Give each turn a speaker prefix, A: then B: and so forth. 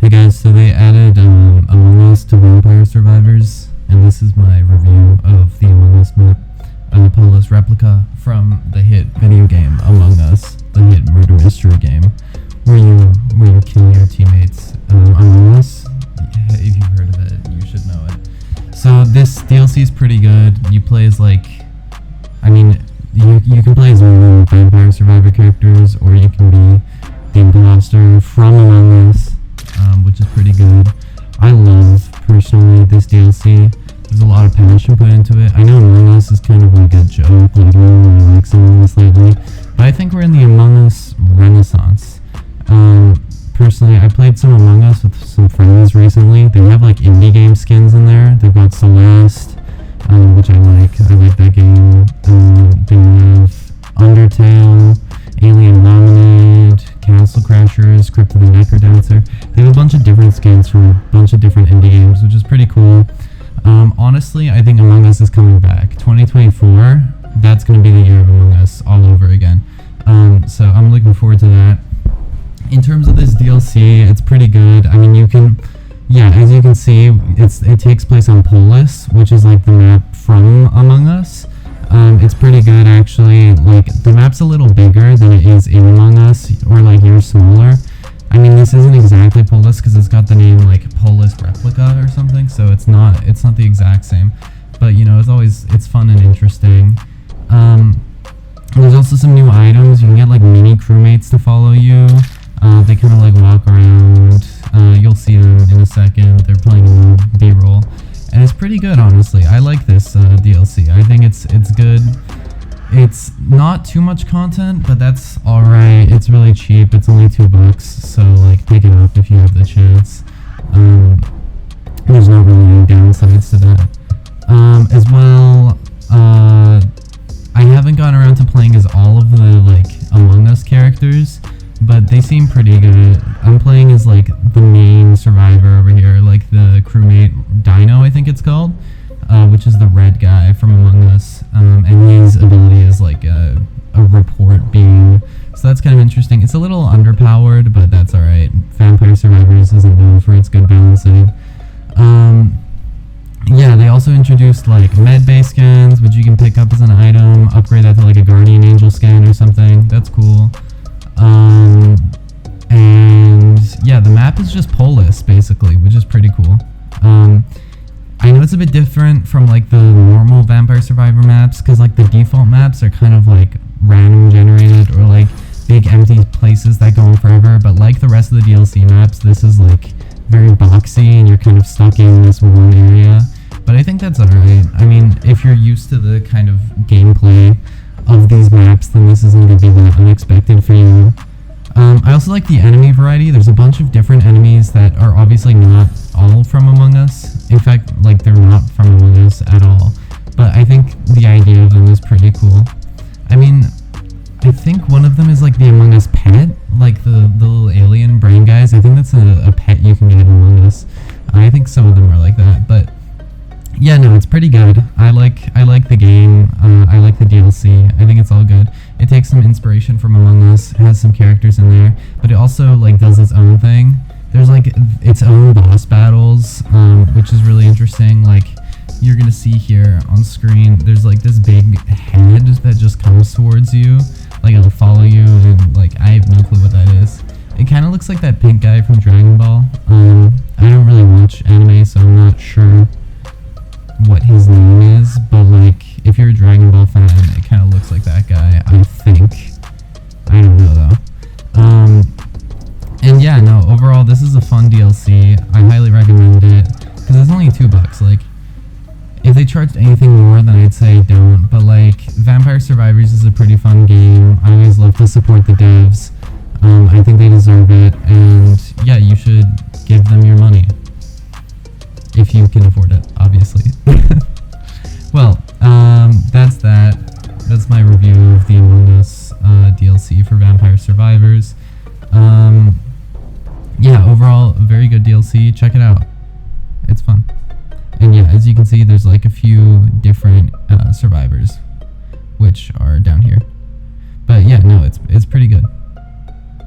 A: Hey guys, so they added Among Us to Vampire Survivors, and this is my review of the Among Us map, Pola's replica from the hit video game Among Us, the hit murder mystery game, where you kill your teammates. Among Us, if you've heard of it, you should know it. So this DLC is pretty good. You play as you can play as one of the Vampire Survivor characters, or you can be the imposter from Among Us, which is pretty good. I love, personally, this DLC. There's a lot of passion put into it. I know Among Us is kind of like a joke, like no one really likes Among Us lately, but I think we're in the Among Us renaissance. Personally, I played some Among Us with some friends recently. They have like indie game skins in there. They've got Celeste, which I like. I like that game. They have Undertale, Alien Lemonade, Castle Crashers, Crypt of the Necrodancer. They have a bunch of different skins from a bunch of different indie games, which is pretty cool. Honestly, I think Among Us is coming back. 2024, that's going to be the year of Among Us all over again. So I'm looking forward to that. In terms of this DLC, it's pretty good. I mean, as you can see, it takes place on Polis, which is like the map from Among Us. It's pretty good, actually. Like, the map's a little bigger than it is in Among Us, or like you're smaller. I mean, this isn't exactly Polis because it's got the name like Polis Replica or something, so it's not the exact same. But it's fun and interesting. There's also some new items. You can get like mini crewmates to follow you. They kind of like walk around. You'll see them in a second. They're playing a B-roll, and it's pretty good, honestly. I like this DLC. I think it's good. It's not too much content, but that's alright. It's really cheap. It's only $2, so like pick it up if you have the chance. There's not really any downsides to that. As well, I haven't gotten around to playing as all of the like Among Us characters, but they seem pretty good. I'm playing as like the main survivor over here, like the crewmate Dino, I think it's called, which is the red guy from Among Us, and his ability is like a report beam, so that's kind of interesting. It's a little underpowered, but that's alright. Vampire Survivors isn't known for its good balancing. They also introduced like med bay skins, which you can pick up as an item, upgrade that to like a guardian angel skin or something. That's cool. The map is just Polis, basically, which is pretty cool. I know it's a bit different from like the normal Vampire Survivor maps, because like the default maps are kind of like random generated, or like big empty places that go on forever, but like the rest of the DLC maps, this is like very boxy and you're kind of stuck in this one area. But I think that's alright. I mean, if you're used to the kind of gameplay of these maps, then this isn't going to be that unexpected for you. I also like the enemy variety. There's a bunch of different enemies that are obviously not all from Among Us. In fact, like, they're not from Among Us at all. But I think the idea of them is pretty cool. I mean, I think one of them is like the Among Us pet, like the little alien brain guys. I think that's a pet you can get in Among Us. I think some of them are like that, but yeah, no, it's pretty good. I like the game. I like the DLC. I think it's all good. It takes some inspiration from Among Us, has some characters in there, but it also like does its own thing. There's like its own boss battles, which is really interesting. Like, you're gonna see here on screen, there's like this big head that just comes towards you. Like, it'll follow you, and like I have no clue what that is. It kind of looks like that pink guy from Dragon Ball. I don't really watch anime, so I'm not sure what his name is, but like if you're a Dragon Ball fan, it kind of looks like that guy, I think. I don't know though. And yeah, no, overall this is a fun DLC. I highly recommend it because it's only $2. Like, if they charged anything more, then I'd say don't, but like Vampire Survivors is a pretty fun game. I always love to support the devs. I think they deserve it, and yeah, you should give them your money if you can afford it, obviously. Well, that's that. That's my review of the Among Us DLC for Vampire Survivors. Overall, a very good DLC. Check it out. It's fun. And yeah, as you can see, there's like a few different survivors, which are down here. But yeah, no, it's pretty good.